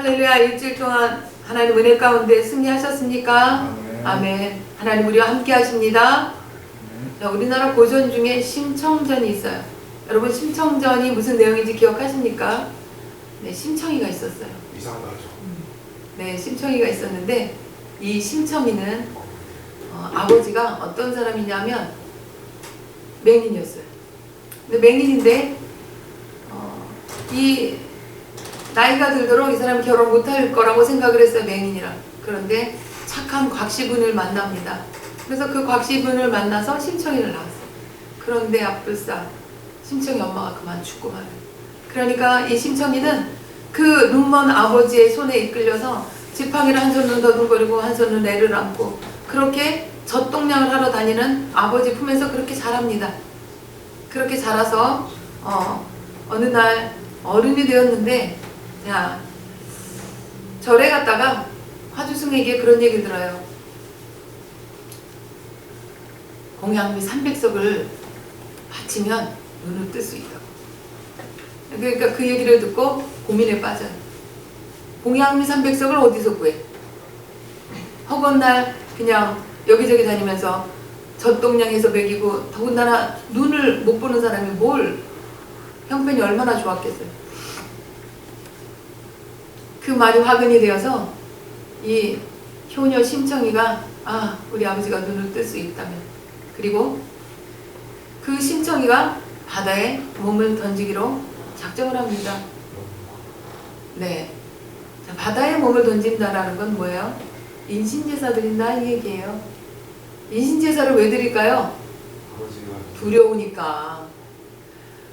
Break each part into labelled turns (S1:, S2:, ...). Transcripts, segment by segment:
S1: 할렐루야. 일주일 동안 하나님 은혜 가운데 승리하셨습니까? 아멘. 하나님 우리와 함께 하십니다. 자, 우리나라 고전 중에 심청전이 있어요. 여러분 심청전이 무슨 내용인지 기억하십니까? 네, 심청이가 있었어요.
S2: 이상하죠.
S1: 네, 심청이가 있었는데 이 심청이는 아버지가 어떤 사람이냐면 맹인이었어요. 근데 맹인인데 이 나이가 들도록 이 사람이 결혼 못할 거라고 생각을 했어요. 맹인이라. 그런데 착한 곽씨분을 만납니다. 그래서 그 곽씨분을 만나서 심청이를 낳았어요. 그런데 앞불싸 심청이 엄마가 그만 죽고 말아요. 그러니까 이 심청이는 그 눈먼 아버지의 손에 이끌려서 지팡이를 한 손으로 더듬거리고 한 손으로 애를 안고 그렇게 젖동량을 하러 다니는 아버지 품에서 그렇게 자랍니다. 그렇게 자라서 어느 날 어른이 되었는데, 자, 절에 갔다가 화주승에게 그런 얘기를 들어요. 공양미 300석을 바치면 눈을 뜰 수 있다고. 그러니까 그 얘기를 듣고 고민에 빠져요. 공양미 300석을 어디서 구해? 허건날 그냥 여기저기 다니면서 젖동량해서 먹이고, 더군다나 눈을 못 보는 사람이 뭘 형편이 얼마나 좋았겠어요. 그 말이 화근이 되어서 이 효녀 심청이가 우리 아버지가 눈을 뜰 수 있다면, 그리고 그 심청이가 바다에 몸을 던지기로 작정을 합니다. 네, 자, 바다에 몸을 던진다라는 건 뭐예요? 인신제사 드린다 이 얘기예요. 인신제사를 왜 드릴까요? 두려우니까.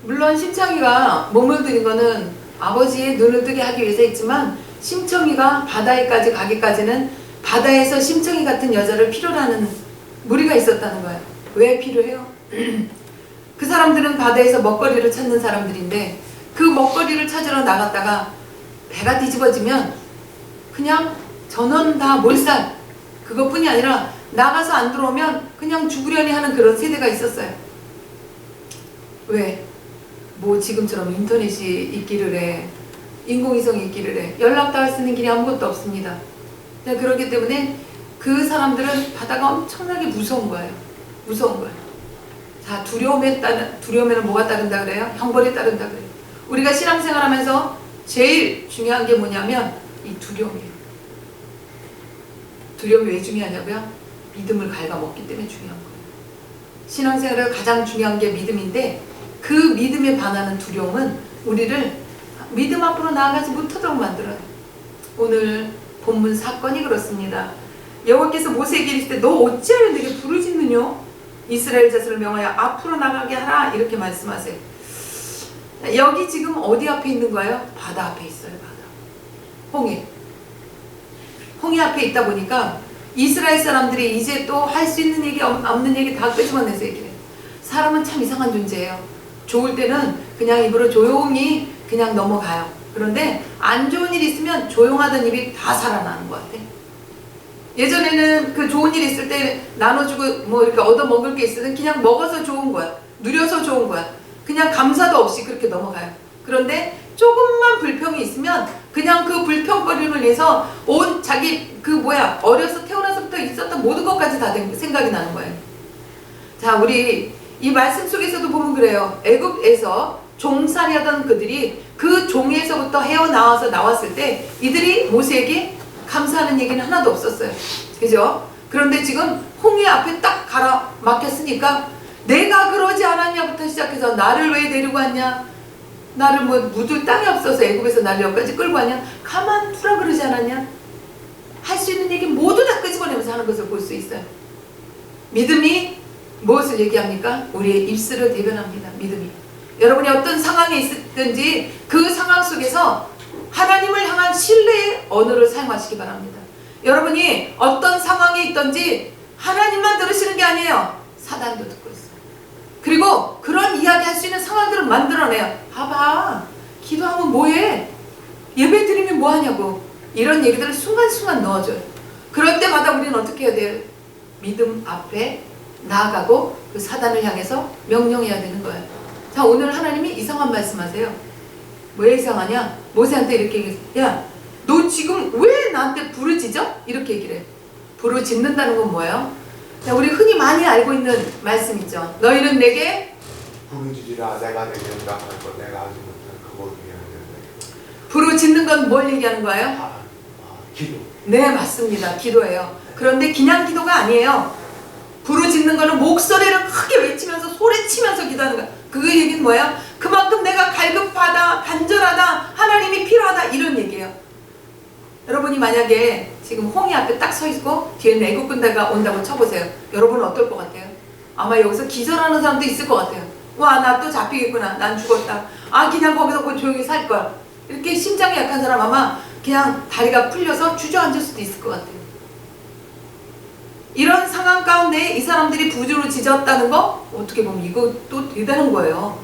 S1: 물론 심청이가 몸을 들인 거는 아버지의 눈을 뜨게 하기 위해서 있지만, 심청이가 바다에까지 가기까지는 바다에서 심청이 같은 여자를 필요로 하는 무리가 있었다는 거예요. 왜 필요해요? 그 사람들은 바다에서 먹거리를 찾는 사람들인데, 그 먹거리를 찾으러 나갔다가 배가 뒤집어지면 그냥 전원 다 몰살, 그것뿐이 아니라 나가서 안 들어오면 그냥 죽으려니 하는 그런 세대가 있었어요. 왜? 뭐 지금처럼 인터넷이 있기를 해, 인공위성이 있기를 해, 연락 닿을 수 있는 길이 아무것도 없습니다. 그렇기 때문에 그 사람들은 바다가 엄청나게 무서운 거예요. 무서운 거예요. 자, 두려움에는 뭐가 따른다 그래요? 형벌이 따른다 그래요. 우리가 신앙생활 하면서 제일 중요한 게 뭐냐면 이 두려움이에요. 두려움이 왜 중요하냐고요? 믿음을 갉아먹기 때문에 중요한 거예요. 신앙생활에 가장 중요한 게 믿음인데, 그 믿음에 반하는 두려움은 우리를 믿음 앞으로 나아가지 못하도록 만들어요. 오늘 본문 사건이 그렇습니다. 여호와께서 모세에게 이르시되 너 어찌하여 내게 부르짖느뇨? 이스라엘 자손을 명하여 앞으로 나가게 하라, 이렇게 말씀하세요. 여기 지금 어디 앞에 있는 거예요? 바다 앞에 있어요. 바다. 홍해 앞에 있다 보니까 이스라엘 사람들이 이제 또 할 수 있는 얘기 없는 얘기 다 끄집어내서 얘기해요. 사람은 참 이상한 존재예요. 좋을 때는 그냥 입으로 조용히 그냥 넘어가요. 그런데 안 좋은 일 있으면 조용하던 입이 다 살아나는 것 같아. 예전에는 그 좋은 일 있을 때 나눠주고 뭐 이렇게 얻어먹을 게 있으면 그냥 먹어서 좋은 거야. 누려서 좋은 거야. 그냥 감사도 없이 그렇게 넘어가요. 그런데 조금만 불평이 있으면 그냥 그 불평거림을 위해서 온 자기 어려서 태어나서부터 있었던 모든 것까지 다 생각이 나는 거예요. 자, 우리 이 말씀 속에서도 보면 그래요. 애굽에서 종살이 하던 그들이 그 종에서부터 헤어나와서 나왔을 때 이들이 모세에게 감사하는 얘기는 하나도 없었어요. 그죠? 그런데 지금 홍해 앞에 딱 가라 막혔으니까 내가 그러지 않았냐부터 시작해서 나를 왜 데리고 왔냐? 나를 뭐 묻을 땅이 없어서 애굽에서 나를 여기까지 끌고 왔냐? 가만 두라 그러지 않았냐? 할 수 있는 얘기 모두 다 끄집어내면서 하는 것을 볼 수 있어요. 믿음이 무엇을 얘기합니까? 우리의 입술을 대변합니다. 믿음이. 여러분이 어떤 상황에 있든지 그 상황 속에서 하나님을 향한 신뢰의 언어를 사용하시기 바랍니다. 여러분이 어떤 상황에 있든지 하나님만 들으시는 게 아니에요. 사단도 듣고 있어요. 그리고 그런 이야기 할 수 있는 상황들을 만들어내요. 봐봐, 기도하면 뭐해? 예배 드리면 뭐하냐고. 이런 얘기들을 순간순간 넣어줘요. 그럴 때마다 우리는 어떻게 해야 돼요? 믿음 앞에 나아가고 그 사단을 향해서 명령해야 되는 거예요. 자, 오늘 하나님이 이상한 말씀하세요. 왜 이상하냐? 모세한테 이렇게 얘기했어요. 야, 너 지금 왜 나한테 부르짖어? 이렇게 얘기를 해. 부르짖는다는 건 뭐예요? 자, 우리 흔히 많이 알고 있는 말씀이죠. 너희는 내게
S2: 부르짖으라 내가 내게 응답할 것 내가 하지 못한 그걸 위하여.
S1: 부르짖는 건 뭘 얘기하는 거예요?
S2: 기도.
S1: 네, 맞습니다. 기도예요. 그런데 그냥 기도가 아니에요. 부르짖는 거는 목소리를 크게 외치면서 소리치면서 기도하는 거야. 그 얘기는 뭐예요? 그만큼 내가 갈급하다, 간절하다, 하나님이 필요하다 이런 얘기예요. 여러분이 만약에 지금 홍해 앞에 딱 서 있고 뒤에 애국 군대가 온다고 쳐보세요. 여러분은 어떨 것 같아요? 아마 여기서 기절하는 사람도 있을 것 같아요. 와, 나 또 잡히겠구나. 난 죽었다. 아, 그냥 거기서 조용히 살 걸. 이렇게 심장이 약한 사람 아마 그냥 다리가 풀려서 주저앉을 수도 있을 것 같아요. 이런 상황 가운데 이 사람들이 부르짖었다는 거 어떻게 보면 이것도 대단한 거예요.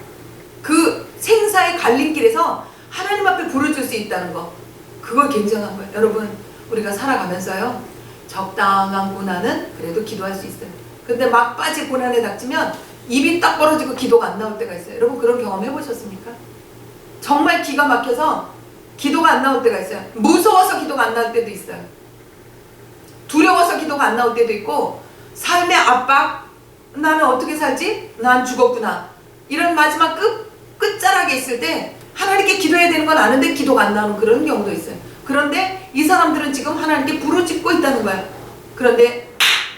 S1: 그 생사의 갈림길에서 하나님 앞에 부르짖을 수 있다는 거, 그거 굉장한 거예요. 여러분, 우리가 살아가면서요, 적당한 고난은 그래도 기도할 수 있어요. 근데 막바지 고난에 닥치면 입이 딱 벌어지고 기도가 안 나올 때가 있어요. 여러분, 그런 경험 해보셨습니까? 정말 기가 막혀서 기도가 안 나올 때가 있어요. 무서워서 기도가 안 나올 때도 있어요. 두려워서 기도가 안 나올 때도 있고, 삶의 압박, 나는 어떻게 살지? 난 죽었구나. 이런 마지막 끝자락에 있을 때 하나님께 기도해야 되는 건 아는데 기도가 안 나오는 그런 경우도 있어요. 그런데 이 사람들은 지금 하나님께 부르짖고 있다는 거예요. 그런데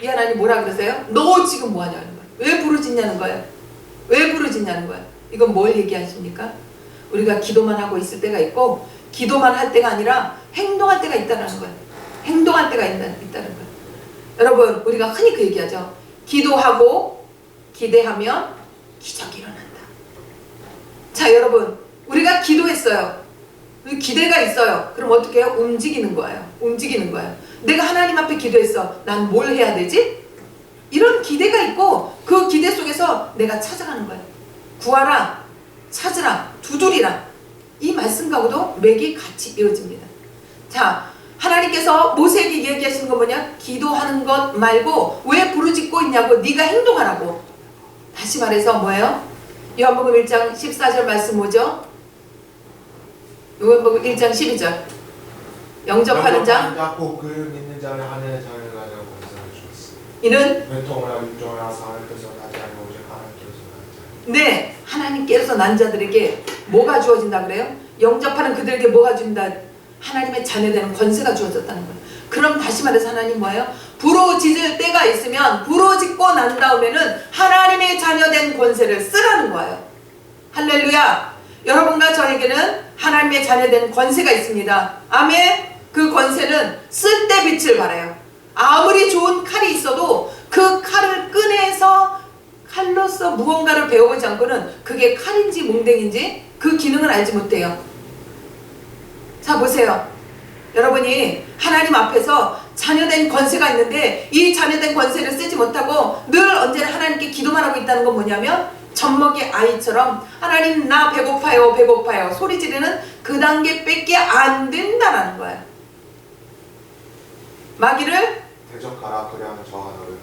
S1: 이 하나님 뭐라 그러세요? 너 지금 뭐 하냐는 거예요. 왜 부르짖냐는 거예요. 왜 부르짖냐는 거예요. 이건 뭘 얘기하십니까? 우리가 기도만 하고 있을 때가 있고, 기도만 할 때가 아니라 행동할 때가 있다는 거예요. 행동할 때가 있다는 거예요. 여러분, 우리가 흔히 그 얘기하죠. 기도하고 기대하면 기적이 일어난다. 자, 여러분, 우리가 기도했어요. 기대가 있어요. 그럼 어떻게 해요? 움직이는 거예요. 움직이는 거예요. 내가 하나님 앞에 기도했어. 난 뭘 해야 되지? 이런 기대가 있고, 그 기대 속에서 내가 찾아가는 거예요. 구하라, 찾으라, 두드리라. 이 말씀과도 맥이 같이 이어집니다. 자, 하나님께서 모세에게 얘기하시는 건 뭐냐? 기도하는 것 말고 왜 부르짖고 있냐고, 네가 행동하라고. 다시 말해서 뭐예요? 요한복음 1장 14절 말씀 뭐죠? 요한복음 1장 12절. 영접하는 자,
S2: 잡고 그 믿는 자를 하늘의 자녀를 가지고 권세를 주었으니
S1: 이는
S2: 은통을 하고 육종을 하사 하나님께서 나지 아니고 오직 하나님께서 난 자.
S1: 네, 하나님께서 난 자들에게 뭐가 주어진다 그래요? 영접하는 그들에게 뭐가 준다? 하나님의 자녀되는 권세가 주어졌다는 거예요. 그럼 다시 말해서 하나님 뭐예요? 부르짖을 때가 있으면 부르짖고 난 다음에는 하나님의 자녀된 권세를 쓰라는 거예요. 할렐루야. 여러분과 저에게는 하나님의 자녀된 권세가 있습니다. 아멘. 그 권세는 쓸 때 빛을 발해요. 아무리 좋은 칼이 있어도 그 칼을 꺼내서 칼로서 무언가를 배워보지 않고는 그게 칼인지 몽댕인지 그 기능을 알지 못해요. 자, 보세요. 여러분이 하나님 앞에서 자녀된 권세가 있는데 이 자녀된 권세를 쓰지 못하고 늘 언제나 하나님께 기도만 하고 있다는 건 뭐냐면, 젖먹이 아이처럼 하나님 나 배고파요 배고파요 소리 지르는 그 단계밖에 안 된다는 거예요. 마귀를
S2: 대적하라 그리하면 저가 너를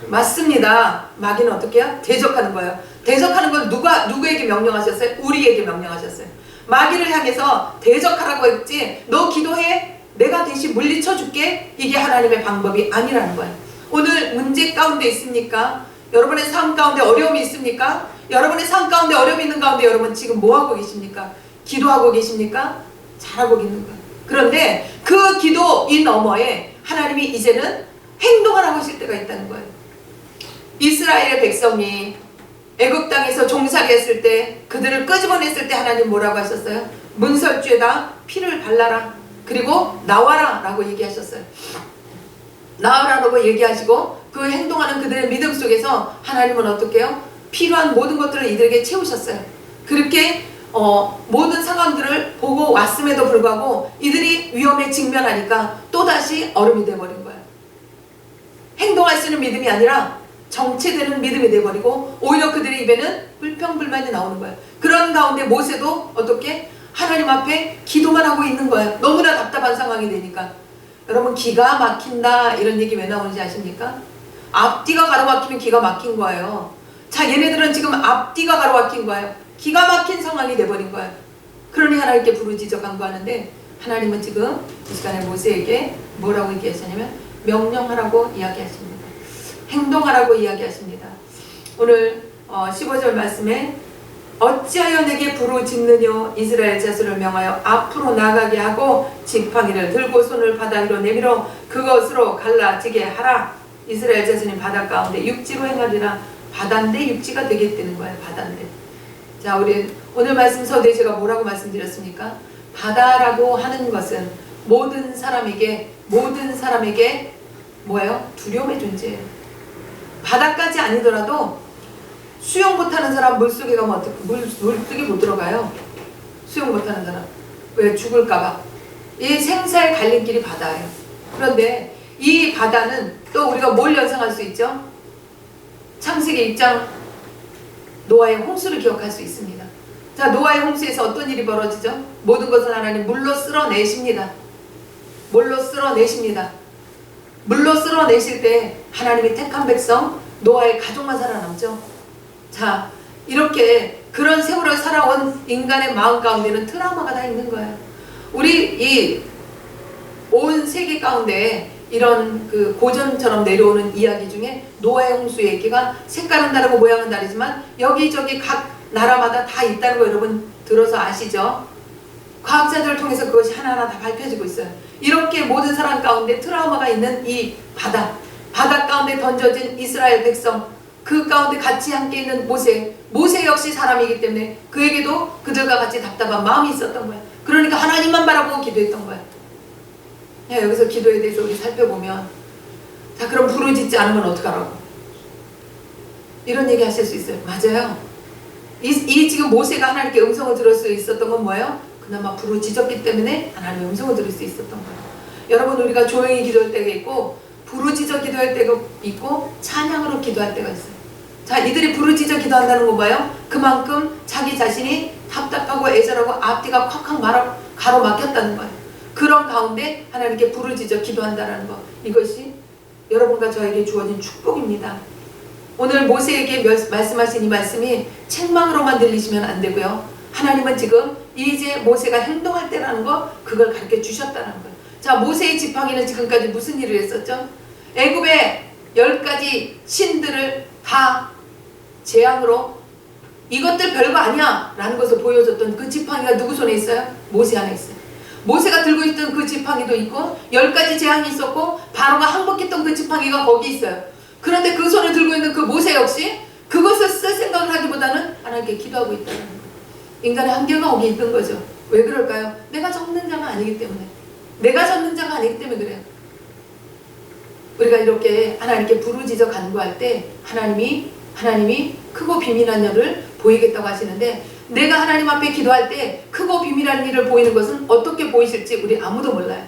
S1: 맞습니다. 마귀는 어떻게 해요? 대적하는 거예요. 대적하는 건 누구에게 명령하셨어요? 우리에게 명령하셨어요. 마귀를 향해서 대적하라고 했지, 너 기도해, 내가 대신 물리쳐 줄게. 이게 하나님의 방법이 아니라는 거예요. 오늘 문제 가운데 있습니까? 여러분의 삶 가운데 어려움이 있습니까? 여러분의 삶 가운데 어려움이 있는 가운데 여러분 지금 뭐하고 계십니까? 기도하고 계십니까? 잘하고 있는 거예요. 그런데 그 기도 이 너머에 하나님이 이제는 행동을 하고 있을 때가 있다는 거예요. 이스라엘의 백성이 애굽 땅에서 종살이했을 때, 그들을 끄집어냈을 때 하나님 뭐라고 하셨어요? 문설주에다 피를 발라라. 그리고 나와라 라고 얘기하셨어요. 나와라라고 얘기하시고 그 행동하는 그들의 믿음 속에서 하나님은 어떻게 해요? 필요한 모든 것들을 이들에게 채우셨어요. 그렇게 모든 상황들을 보고 왔음에도 불구하고 이들이 위험에 직면하니까 또다시 얼음이 돼버린 거예요. 행동할 수 있는 믿음이 아니라 정체되는 믿음이 돼버리고 오히려 그들의 입에는 불평불만이 나오는 거예요. 그런 가운데 모세도 어떻게? 하나님 앞에 기도만 하고 있는 거예요. 너무나 답답한 상황이 되니까. 여러분, 기가 막힌다 이런 얘기 왜 나오는지 아십니까? 앞뒤가 가로막히면 기가 막힌 거예요. 자, 얘네들은 지금 앞뒤가 가로막힌 거예요. 기가 막힌 상황이 돼버린 거예요. 그러니 하나님께 부르짖어 간구하는데 하나님은 지금 이 시간에 모세에게 뭐라고 얘기하시냐면 명령하라고 이야기하십니다. 행동하라고 이야기하십니다. 오늘 15절 말씀에 어찌하여 내게 부르짖느뇨 이스라엘 자손을 명하여 앞으로 나가게 하고 지팡이를 들고 손을 바다 위로 내밀어 그것으로 갈라지게 하라. 이스라엘 자손이 바다 가운데 육지로 행하리라. 바다인데 육지가 되겠다는 거예요. 바다인데. 자, 우리 오늘 말씀 서두에 제가 뭐라고 말씀드렸습니까? 바다라고 하는 것은 모든 사람에게 뭐예요? 두려움의 존재예요. 바다까지 아니더라도 수영 못하는 사람 물속에 가면 어떻게 물속에 못 들어가요? 수영 못하는 사람 왜? 죽을까봐. 이 생사의 갈림길이 바다예요. 그런데 이 바다는 또 우리가 뭘 연상할 수 있죠? 창세기 1장 노아의 홍수를 기억할 수 있습니다. 자, 노아의 홍수에서 어떤 일이 벌어지죠? 모든 것을 하나님 물로 쓸어내십니다. 물로 쓸어내실 때 하나님이 택한 백성 노아의 가족만 살아남죠. 자, 이렇게 그런 세월을 살아온 인간의 마음 가운데는 트라우마가 다 있는 거예요. 우리 이 온 세계 가운데 이런 그 고전처럼 내려오는 이야기 중에 노아의 홍수 얘기가 색깔은 다르고 모양은 다르지만 여기저기 각 나라마다 다 있다는 거 여러분 들어서 아시죠? 과학자들을 통해서 그것이 하나하나 다 밝혀지고 있어요. 이렇게 모든 사람 가운데 트라우마가 있는 이 바다 가운데 던져진 이스라엘 백성, 그 가운데 같이 함께 있는 모세 역시 사람이기 때문에 그에게도 그들과 같이 답답한 마음이 있었던 거야. 그러니까 하나님만 바라보고 기도했던 거야. 야, 여기서 기도에 대해서 우리 살펴보면, 자, 그럼 부르짖지 않으면 어떡하라고? 이런 얘기 하실 수 있어요. 맞아요. 이 지금 모세가 하나님께 음성을 들을 수 있었던 건 뭐예요? 그나마 부르짖었기 때문에 하나님의 음성을 들을 수 있었던 거예요. 여러분, 우리가 조용히 기도할 때가 있고 부르짖어 기도할 때가 있고 찬양으로 기도할 때가 있어요. 자, 이들이 부르짖어 기도한다는 거 봐요. 그만큼 자기 자신이 답답하고 애절하고 앞뒤가 콱콱 가로막혔다는 거예요. 그런 가운데 하나님께 부르짖어 기도한다는 것, 이것이 여러분과 저에게 주어진 축복입니다. 오늘 모세에게 말씀하신 이 말씀이 책망으로만 들리시면 안 되고요. 하나님은 지금 이제 모세가 행동할 때라는 거, 그걸 가르쳐 주셨다는 거예요. 자, 모세의 지팡이는 지금까지 무슨 일을 했었죠? 애굽의 10가지 신들을 다 재앙으로 이것들 별거 아니야 라는 것을 보여줬던 그 지팡이가 누구 손에 있어요? 모세 안에 있어요. 모세가 들고 있던 그 지팡이도 있고 10가지 재앙이 있었고 바로가 항복했던 그 지팡이가 거기 있어요. 그런데 그 손을 들고 있는 그 모세 역시 그것을 쓸 생각을 하기보다는 하나님께 기도하고 있다는 거예요. 인간의 한계가 거기 있는 거죠. 왜 그럴까요? 내가 접는 자가 아니기 때문에 그래요. 우리가 이렇게 하나님께 부르짖어 간구할 때 하나님이 크고 비밀한 일을 보이겠다고 하시는데, 내가 하나님 앞에 기도할 때 크고 비밀한 일을 보이는 것은 어떻게 보이실지 우리 아무도 몰라요.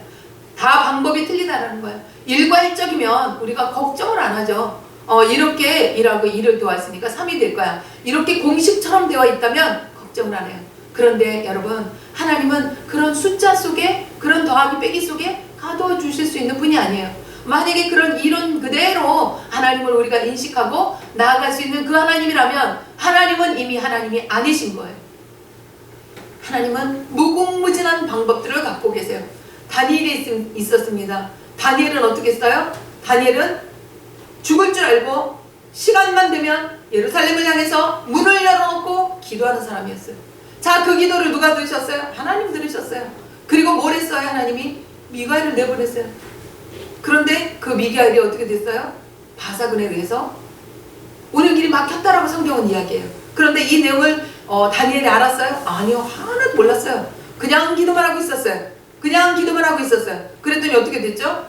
S1: 다 방법이 틀리다라는 거예요. 일괄적이면 우리가 걱정을 안 하죠. 이렇게 일하고 일을 도왔으니까 3이 될 거야. 이렇게 공식처럼 되어 있다면 걱정을 안 해요. 그런데 여러분, 하나님은 그런 숫자 속에, 그런 더하기 빼기 속에 가둬 주실 수 있는 분이 아니에요. 만약에 그런 이론 그대로 하나님을 우리가 인식하고 나아갈 수 있는 그 하나님이라면 하나님은 이미 하나님이 아니신 거예요. 하나님은 무궁무진한 방법들을 갖고 계세요. 다니엘이 있었습니다. 다니엘은 어떻게 했어요? 다니엘은 죽을 줄 알고 시간만 되면 예루살렘을 향해서 문을 열어놓고 기도하는 사람이었어요. 자, 그 기도를 누가 들으셨어요? 하나님 들으셨어요. 그리고 뭘 했어요? 하나님이 미가엘을 내보냈어요. 그런데 그 미가엘이 어떻게 됐어요? 바사근에 의해서 오는 길이 막혔다라고 성경은 이야기해요. 그런데 이 내용을 다니엘이 알았어요? 아니요, 하나도 몰랐어요. 그냥 기도만 하고 있었어요. 그랬더니 어떻게 됐죠?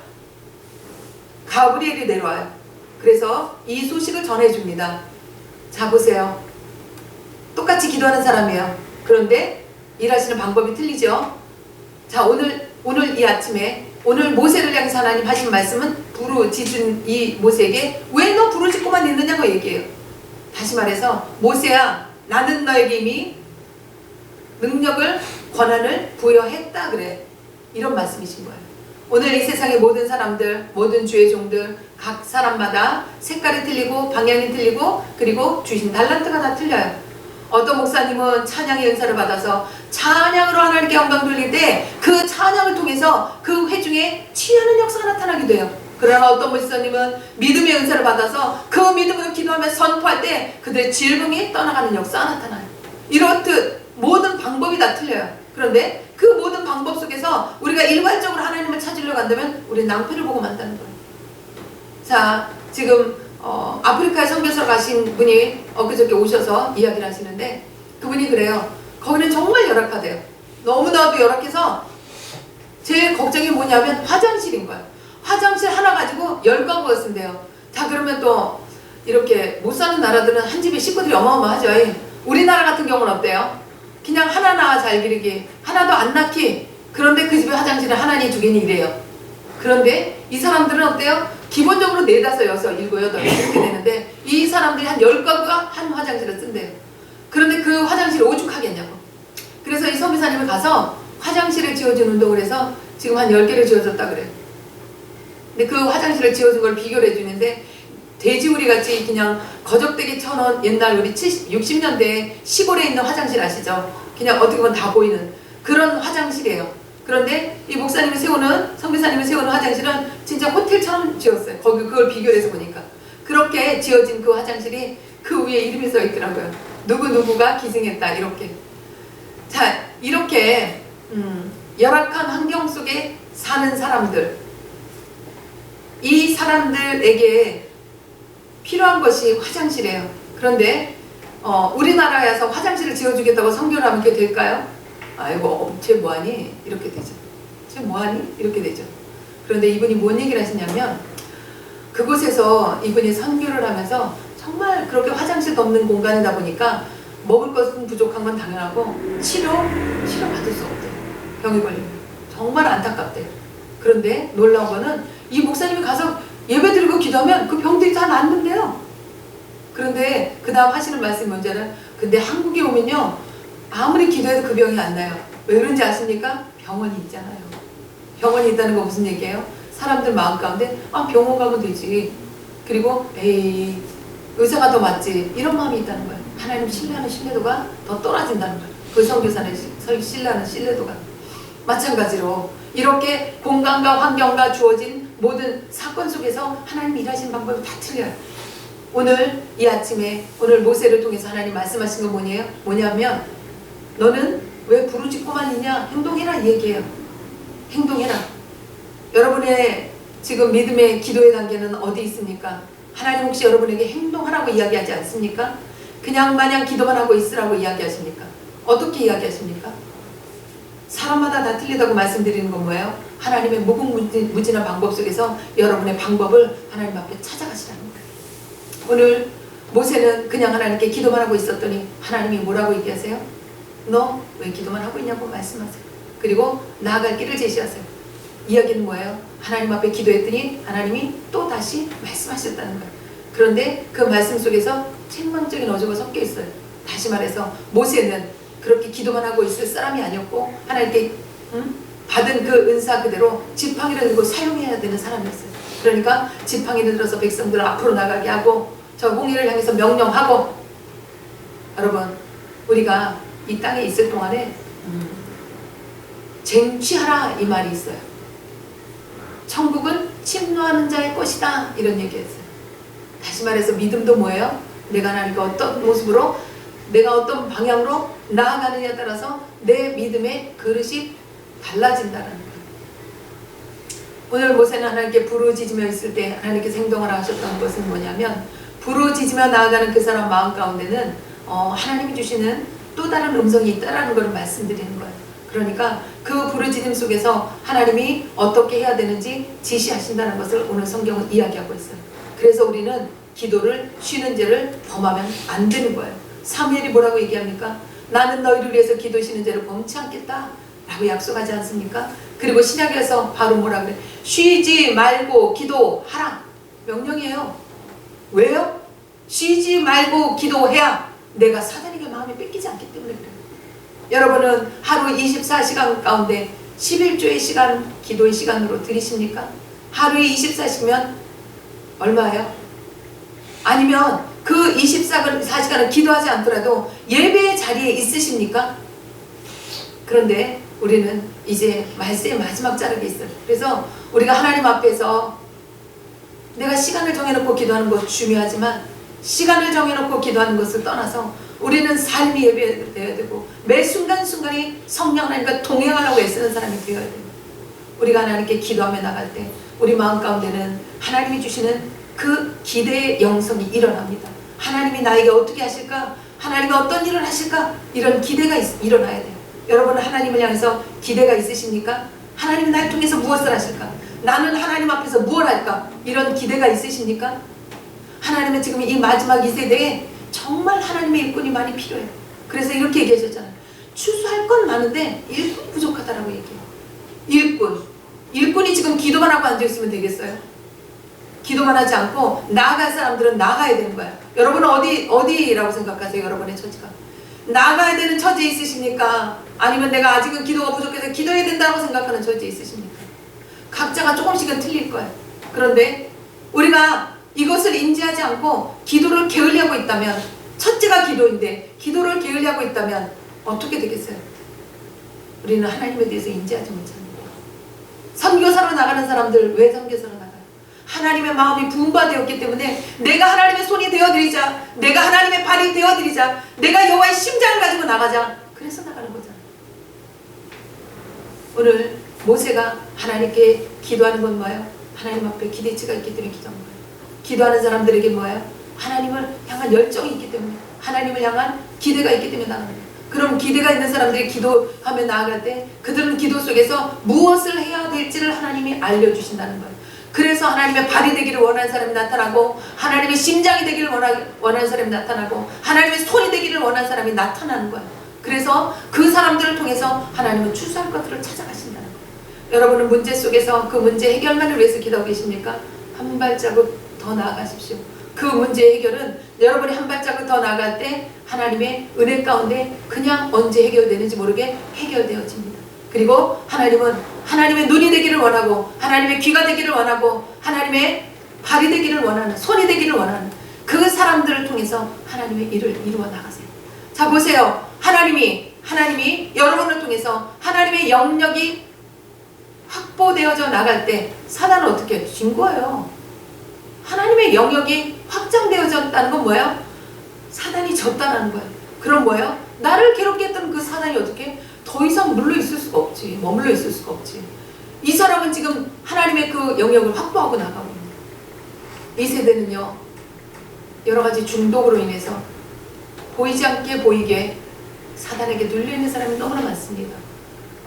S1: 가브리엘이 내려와요. 그래서 이 소식을 전해줍니다. 자, 보세요. 똑같이 기도하는 사람이에요. 그런데 일하시는 방법이 틀리죠. 자, 오늘 이 아침에 오늘 모세를 향해서 하나님 하신 말씀은 부르짖은 이 모세에게 왜 너 부르짖고만 있느냐고 얘기해요. 다시 말해서, 모세야, 나는 너에게 이미 능력을, 권한을 부여했다 그래. 이런 말씀이신 거예요. 오늘 이 세상의 모든 사람들, 모든 주의 종들, 각 사람마다 색깔이 틀리고 방향이 틀리고 그리고 주신 달란트가 다 틀려요. 어떤 목사님은 찬양의 은사를 받아서 찬양으로 하나님께 영광 돌릴 때 그 찬양을 통해서 그 회중에 치유하는 역사가 나타나기도 해요. 그러나 어떤 목사님은 믿음의 은사를 받아서 그 믿음으로 기도하며 선포할 때 그들의 질병이 떠나가는 역사가 나타나요. 이렇듯 모든 방법이 다 틀려요. 그런데 그 모든 방법 속에서 우리가 일괄적으로 하나님을 찾으려고 한다면 우리 낭패를 보고 만다는 거예요. 자, 지금 아프리카에 선교사로 가신 분이 엊그저께 오셔서 이야기를 하시는데 그분이 그래요. 거기는 정말 열악하대요. 너무나도 열악해서 제일 걱정이 뭐냐면 화장실인 거예요. 화장실 하나 가지고 10가구가 쓴대요. 자, 그러면 또 이렇게 못 사는 나라들은 한 집에 식구들이 어마어마하죠. 우리나라 같은 경우는 어때요? 그냥 하나 낳아 잘 기르기, 하나도 안 낳기. 그런데 그 집에 화장실은 하나니 두 개니 이래요. 그런데 이 사람들은 어때요? 기본적으로 4, 5, 6, 7, 8 이렇게 되는데 이 사람들이 한 10가구가 한 화장실을 쓴대요. 그런데 그 화장실이 오죽하겠냐고. 그래서 이 선교사님을 가서 화장실을 지어준 운동을 해서 지금 한 10개를 지어줬다 그래요. 근데 그 화장실을 지어준 걸 비교를 해주는데 돼지우리 같이 그냥 거적대기 쳐놓은 옛날 우리 60년대 시골에 있는 화장실 아시죠? 그냥 어떻게 보면 다 보이는 그런 화장실이에요. 그런데 이 목사님이 세우는, 선교사님이 세우는 화장실은 진짜 호텔처럼 지었어요. 거기 그걸 비교를 해서 보니까. 그렇게 지어진 그 화장실이 그 위에 이름이 써 있더라고요. 누구누구가 기증했다 이렇게. 자, 이렇게 열악한 환경 속에 사는 사람들, 이 사람들에게 필요한 것이 화장실이에요. 그런데 우리나라에서 화장실을 지어주겠다고 선교를 하면 그게 될까요? 아이고 쟤 뭐하니? 이렇게 되죠. 쟤 뭐하니? 이렇게 되죠. 그런데 이분이 뭔 얘기를 하시냐면 그곳에서 이분이 선교를 하면서 정말 그렇게 화장실도 없는 공간이다 보니까 먹을 것은 부족한 건 당연하고 치료받을 수 없대요. 병이 걸리면. 정말 안타깝대요. 그런데 놀라운 거는 이 목사님이 가서 예배 드리고 기도하면 그 병들이 다 낫는데요. 그런데 그 다음 하시는 말씀이 뭔지 알아요? 근데 한국에 오면요 아무리 기도해도 그 병이 안 나요. 왜 그런지 아십니까? 병원이 있잖아요. 병원이 있다는 거 무슨 얘기예요? 사람들 마음 가운데 병원 가면 되지. 그리고 에이 의사가 더 맞지. 이런 마음이 있다는 거예요. 하나님 신뢰하는 신뢰도가 더 떨어진다는 거예요. 그 선교사는 신뢰하는 신뢰도가. 마찬가지로 이렇게 공간과 환경과 주어진 모든 사건 속에서 하나님 일하시는 방법이 다 틀려요. 오늘 이 아침에 오늘 모세를 통해서 하나님 말씀하신 건 뭐냐면 너는 왜 부르짖고만 있냐? 행동해라 이 얘기예요. 행동해라. 여러분의 지금 믿음의 기도의 단계는 어디 있습니까? 하나님 혹시 여러분에게 행동하라고 이야기하지 않습니까? 그냥 마냥 기도만 하고 있으라고 이야기하십니까? 어떻게 이야기하십니까? 사람마다 다 틀리다고 말씀드리는 건 뭐예요? 하나님의 무궁무진한 방법 속에서 여러분의 방법을 하나님 앞에 찾아가시라는 거예요. 오늘 모세는 그냥 하나님께 기도만 하고 있었더니 하나님이 뭐라고 얘기하세요? 너 왜 기도만 하고 있냐고 말씀하세요. 그리고 나아갈 길을 제시하세요. 이야기는 뭐예요? 하나님 앞에 기도했더니 하나님이 또 다시 말씀하셨다는 거예요. 그런데 그 말씀 속에서 책망적인 어조가 섞여 있어요. 다시 말해서 모세는 그렇게 기도만 하고 있을 사람이 아니었고 하나님께 받은 그 은사 그대로 지팡이를 들고 사용해야 되는 사람이었어요. 그러니까 지팡이를 들어서 백성들을 앞으로 나가게 하고 저 홍해를 향해서 명령하고. 여러분 우리가 이 땅에 있을 동안에 쟁취하라 이 말이 있어요. 천국은 침노하는 자의 것이다 이런 얘기했어요. 다시 말해서 믿음도 뭐예요? 내가 하나님과 어떤 모습으로 내가 어떤 방향으로 나아가느냐에 따라서 내 믿음의 그릇이 달라진다는 거예요. 오늘 모세는 하나님께 부르짖으며 있을 때 하나님께서 행동하라 하셨던 것은 뭐냐면 부르짖으며 나아가는 그 사람 마음 가운데는 하나님이 주시는 또 다른 음성이 있다라는 걸 말씀드리는 거예요. 그러니까 그 부르짖음 속에서 하나님이 어떻게 해야 되는지 지시하신다는 것을 오늘 성경은 이야기하고 있어요. 그래서 우리는 기도를 쉬는 죄를 범하면 안 되는 거예요. 사무엘이 뭐라고 얘기합니까? 나는 너희를 위해서 기도 쉬는 죄를 범치 않겠다 라고 약속하지 않습니까? 그리고 신약에서 바로 뭐라 그래? 쉬지 말고 기도하라 명령이에요. 왜요? 쉬지 말고 기도해야 내가 사단에게 마음을 뺏기지 않기 때문에 그래요. 여러분은 하루 24시간 가운데 11조의 시간 기도의 시간으로 들이십니까? 하루에 24시면 얼마예요? 아니면 그 24시간을 기도하지 않더라도 예배의 자리에 있으십니까? 그런데 우리는 이제 말세의 마지막 자락에 있어요. 그래서 우리가 하나님 앞에서 내가 시간을 정해놓고 기도하는 것 중요하지만 시간을 정해놓고 기도하는 것을 떠나서 우리는 삶이 예배되어야 되고 매 순간순간이 성령 하나님과 동행하려고 애쓰는 사람이 되어야 돼요. 우리가 하나님께 기도하며 나갈 때 우리 마음 가운데는 하나님이 주시는 그 기대의 영성이 일어납니다. 하나님이 나에게 어떻게 하실까? 하나님이 어떤 일을 하실까? 이런 기대가 일어나야 돼요. 여러분은 하나님을 향해서 기대가 있으십니까? 하나님이 나를 통해서 무엇을 하실까? 나는 하나님 앞에서 무엇을 할까? 이런 기대가 있으십니까? 하나님은 지금 이 마지막 이 세대에 정말 하나님의 일꾼이 많이 필요해요. 그래서 이렇게 얘기하셨잖아요. 추수할 건 많은데 일꾼이 부족하다라고 얘기해요. 일꾼이 지금 기도만 하고 앉아있으면 되겠어요? 기도만 하지 않고 나아갈 사람들은 나가야 되는 거예요. 여러분은 어디라고 생각하세요? 여러분의 처지가 나가야 되는 처지에 있으십니까? 아니면 내가 아직은 기도가 부족해서 기도해야 된다고 생각하는 처지에 있으십니까? 각자가 조금씩은 틀릴 거예요. 그런데 우리가 이것을 인지하지 않고 기도를 게을리하고 있다면, 첫째가 기도인데 기도를 게을리하고 있다면 어떻게 되겠어요? 우리는 하나님에 대해서 인지하지 못합니다. 선교사로 나가는 사람들 왜 선교사로 나가요? 하나님의 마음이 분바되었기 때문에 내가 하나님의 손이 되어드리자, 내가 하나님의 발이 되어드리자, 내가 여호와의 심장을 가지고 나가자, 그래서 나가는 거잖아요. 오늘 모세가 하나님께 기도하는 건 뭐예요? 하나님 앞에 기대치가 있기 때문에 기도한 거예요. 기도하는 사람들에게 뭐예요? 하나님을 향한 열정이 있기 때문에, 하나님을 향한 기대가 있기 때문에 나가는 거예요. 그럼 기대가 있는 사람들이 기도하며 나아갈 때 그들은 기도 속에서 무엇을 해야 될지를 하나님이 알려주신다는 거예요. 그래서 하나님의 발이 되기를 원하는 사람이 나타나고, 하나님의 심장이 되기를 원하는 사람이 나타나고, 하나님의 손이 되기를 원하는 사람이 나타나는 거예요. 그래서 그 사람들을 통해서 하나님은 추수할 것들을 찾아가신다는 거예요. 여러분은 문제 속에서 그 문제 해결만을 위해서 기도하고 계십니까? 한 발자국 더 나아가십시오. 그 문제 해결은 여러분이 한 발자국 더 나아갈 때 하나님의 은혜 가운데 그냥 언제 해결되는지 모르게 해결되어집니다. 그리고 하나님은 하나님의 눈이 되기를 원하고, 하나님의 귀가 되기를 원하고, 하나님의 발이 되기를 원하는, 손이 되기를 원하는 그 사람들을 통해서 하나님의 일을 이루어 나가세요. 자, 보세요. 하나님이 여러분을 통해서 하나님의 영역이 확보되어져 나갈 때 사단은 어떻게 해요? 진 거예요. 하나님의 영역이 확장되어졌다는 건 뭐예요? 사단이 졌다는 거예요. 그럼 뭐예요? 나를 괴롭게 했던 그 사단이 어떻게 더 이상 머물러 있을 수가 없지. 이 사람은 지금 하나님의 그 영역을 확보하고 나가고 있는 거예요. 이 세대는요, 여러 가지 중독으로 인해서 보이지 않게 보이게 사단에게 눌려있는 사람이 너무나 많습니다.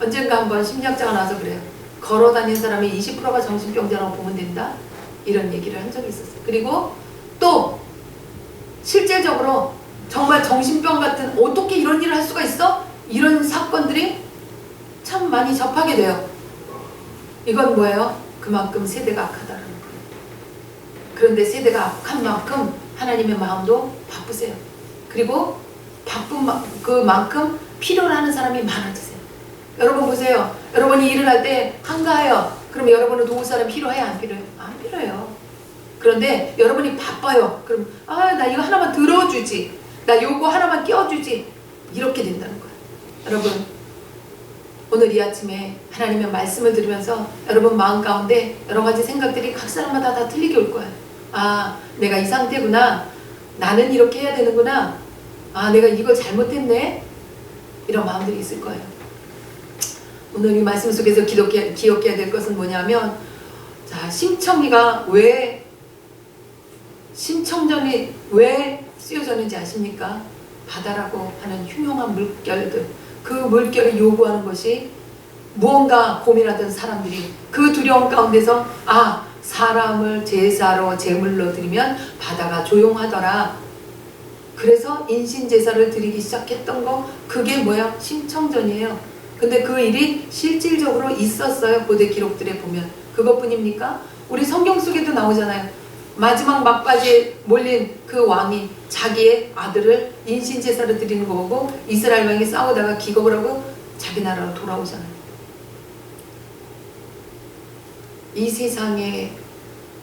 S1: 언젠가 한번 심리학자가 나와서 그래요. 걸어다니는 사람이 20%가 정신병자라고 보면 된다, 이런 얘기를 한 적이 있었어요. 그리고 또 실질적으로 정말 정신병 같은, 어떻게 이런 일을 할 수가 있어? 이런 사건들이 참 많이 접하게 돼요. 이건 뭐예요? 그만큼 세대가 악하다는 거예요. 그런데 세대가 악한 만큼 하나님의 마음도 바쁘세요. 그리고 바쁜 그만큼 필요로 하는 사람이 많아지세요. 여러분 보세요. 여러분이 일을 할 때 한가해요. 그럼 여러분은 도울 사람 필요해요? 안 필요해요? 안 필요해요. 그런데 여러분이 바빠요. 그럼 나 이거 하나만 들어주지, 나 요거 하나만 껴주지, 이렇게 된다는 거예요. 여러분, 오늘 이 아침에 하나님의 말씀을 들으면서 여러분 마음 가운데 여러 가지 생각들이 각 사람마다 다 틀리게 올 거예요. 내가 이 상태구나, 나는 이렇게 해야 되는구나, 내가 이걸 잘못했네, 이런 마음들이 있을 거예요. 오늘 이 말씀 속에서 기억해야 될 것은 뭐냐면, 자, 심청전이 왜 쓰여졌는지 아십니까? 바다라고 하는 흉흉한 물결들, 그 물결이 요구하는 것이 무언가 고민하던 사람들이 그 두려움 가운데서 사람을 제사로 제물로 드리면 바다가 조용하더라. 그래서 인신제사를 드리기 시작했던 거, 그게 뭐야? 심청전이에요. 근데 그 일이 실질적으로 있었어요. 고대 기록들에 보면. 그것뿐입니까? 우리 성경 속에도 나오잖아요. 마지막 막바지에 몰린 그 왕이 자기의 아들을 인신제사를 드리는 거 보고 이스라엘 왕이 싸우다가 기겁을 하고 자기 나라로 돌아오잖아요. 이 세상의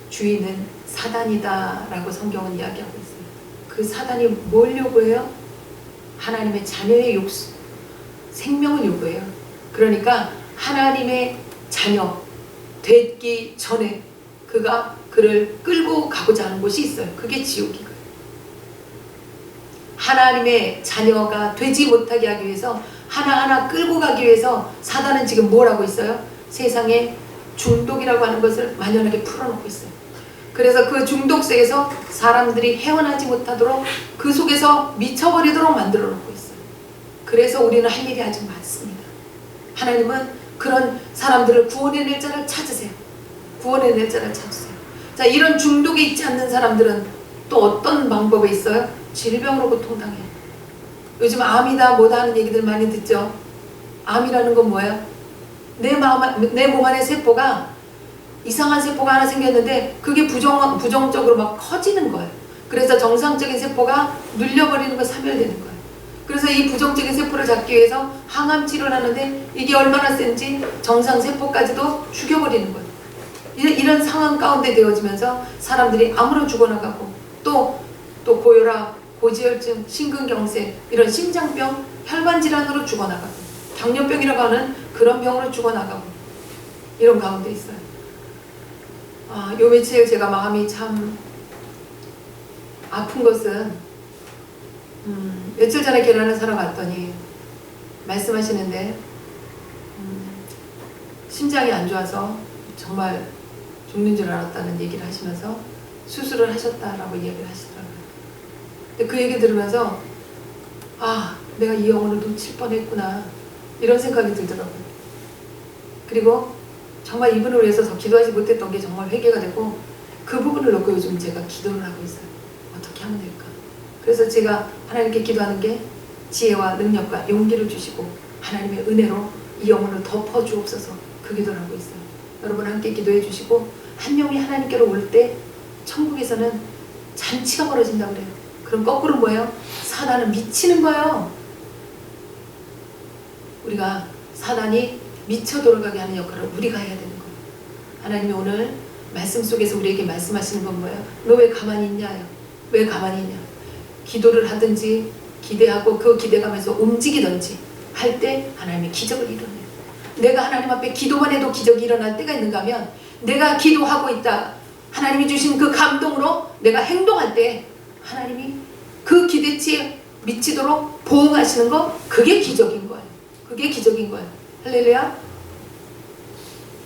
S1: 주인은 사단이다 라고 성경은 이야기하고 있어요. 그 사단이 뭘 요구해요? 하나님의 자녀의 생명을 요구해요. 그러니까 하나님의 자녀 되기 전에 그가 그를 끌고 가고자 하는 곳이 있어요. 그게 지옥이고요. 하나님의 자녀가 되지 못하게 하기 위해서 하나하나 끌고 가기 위해서 사단은 지금 뭘 하고 있어요? 세상에 중독이라고 하는 것을 만연하게 풀어놓고 있어요. 그래서 그 중독성에서 사람들이 헤어나지 못하도록 그 속에서 미쳐버리도록 만들어 놓고 있어요. 그래서 우리는 할 일이 아직 많습니다. 하나님은 그런 사람들을 구원해낼 자를 찾으세요. 구원해낼 자를 찾으세요. 자, 이런 중독에 있지 않는 사람들은 또 어떤 방법이 있어요? 질병으로 고통당해요. 요즘 암이다 뭐다 하는 얘기들 많이 듣죠. 암이라는 건 뭐예요? 내 몸 안에 세포가 이상한 세포가 하나 생겼는데 그게 부정적으로 막 커지는 거예요. 그래서 정상적인 세포가 눌려버리는 거, 사멸되는 거예요. 그래서 이 부정적인 세포를 잡기 위해서 항암 치료를 하는데 이게 얼마나 센지 정상 세포까지도 죽여버리는 거예요. 이런 상황 가운데 되어지면서 사람들이 암으로 죽어나가고 또 고혈압, 고지혈증, 심근경색, 이런 심장병, 혈관질환으로 죽어나가고 당뇨병이라고 하는 그런 병으로 죽어나가고 이런 가운데 있어요. 요 며칠 제가 마음이 참 아픈 것은 며칠 전에 계란을 사러 갔더니 말씀하시는데 심장이 안 좋아서 정말 죽는 줄 알았다는 얘기를 하시면서 수술을 하셨다라고 얘기를 하시더라고요. 근데 그 얘기 들으면서 내가 이 영혼을 놓칠 뻔했구나 이런 생각이 들더라고요. 그리고 정말 이분을 위해서 더 기도하지 못했던 게 정말 회개가 되고 그 부분을 놓고 요즘 제가 기도를 하고 있어요. 어떻게 하면 될까? 그래서 제가 하나님께 기도하는 게 지혜와 능력과 용기를 주시고 하나님의 은혜로 이 영혼을 덮어 주옵소서, 그 기도를 하고 있어요. 여러분 함께 기도해 주시고 한 명이 하나님께로 올 때 천국에서는 잔치가 벌어진다고 그래요. 그럼 거꾸로 뭐예요? 사단은 미치는 거예요. 우리가 사단이 미쳐 돌아가게 하는 역할을 우리가 해야 되는 거예요. 하나님이 오늘 말씀 속에서 우리에게 말씀하시는 건 뭐예요? 너 왜 가만히 있냐요? 왜 가만히 있냐? 기도를 하든지 기대하고 그 기대감에서 움직이든지 할 때 하나님이 기적을 이뤄내요. 내가 하나님 앞에 기도만 해도 기적이 일어날 때가 있는가 하면 내가 기도하고 있다, 하나님이 주신 그 감동으로 내가 행동할 때 하나님이 그 기대치에 미치도록 보응하시는 거, 그게 기적인 거예요. 그게 기적인 거예요. 할렐루야.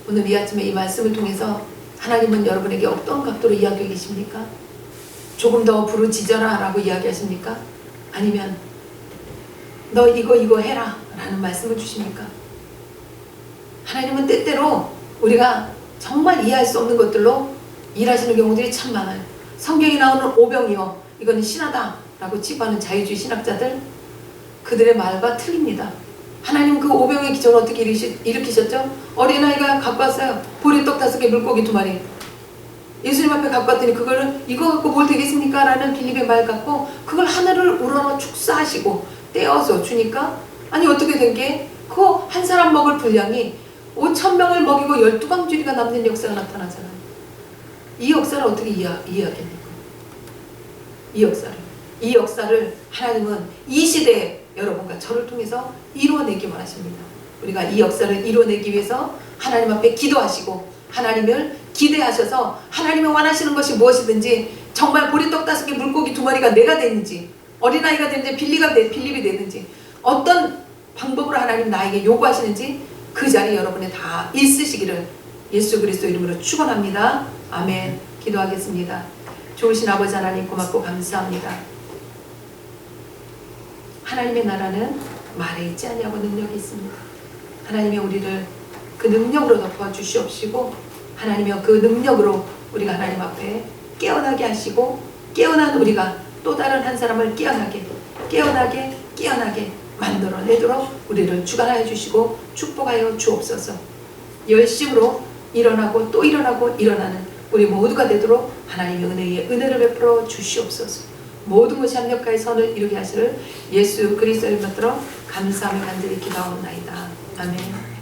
S1: 오늘 이 아침에 이 말씀을 통해서 하나님은 여러분에게 어떤 각도로 이야기하고 계십니까? 조금 더 부르짖어라 라고 이야기하십니까? 아니면 너 이거 해라 라는 말씀을 주십니까? 하나님은 때때로 우리가 정말 이해할 수 없는 것들로 일하시는 경우들이 참 많아요. 성경에 나오는 오병이어, 이거는 신하다 라고 치부하는 자유주의 신학자들, 그들의 말과 틀립니다. 하나님 그 오병의 기적을 어떻게 일으키셨죠? 어린아이가 갖고 왔어요. 보리떡 5개, 물고기 2마리. 예수님 앞에 갖고 왔더니 그거를 이거 갖고 뭘 되겠습니까? 라는 빌립의 말 갖고 그걸 하늘을 우러러 축사하시고 떼어서 주니까, 아니 어떻게 된 게 그 한 사람 먹을 분량이 5,000명을 먹이고 12광주리가 남는 역사가 나타나잖아요. 이 역사를 어떻게 이해하겠냐고요. 이 역사를 하나님은 이 시대에 여러분과 저를 통해서 이루어내기 원하십니다. 우리가 이 역사를 이루어내기 위해서 하나님 앞에 기도하시고 하나님을 기대하셔서 하나님이 원하시는 것이 무엇이든지, 정말 보리떡 5개, 물고기 2마리가 내가 되는지, 어린아이가 되는지, 빌립이 되는지, 어떤 방법으로 하나님 나에게 요구하시는지 그 자리에 여러분이 다 있으시기를 예수 그리스도 이름으로 축원합니다. 아멘. 기도하겠습니다. 좋으신 아버지 하나님, 고맙고 감사합니다. 하나님의 나라는 말에 있지 아니하고 능력이 있습니다. 하나님이 우리를 그 능력으로 덮어 주시옵시고, 하나님의 그 능력으로 우리가 하나님 앞에 깨어나게 하시고, 깨어난 우리가 또 다른 한 사람을 깨어나게 만들어내도록 우리를 주관하여 주시고 축복하여 주옵소서. 열심으로 일어나고 또 일어나고 일어나는 우리 모두가 되도록 하나님의 은혜를 베풀어 주시옵소서. 모든 것이 합력하여 선을 이루게 하시를 예수 그리스도의 이름으로 감사하며 간절히 기도하옵나이다. 아멘.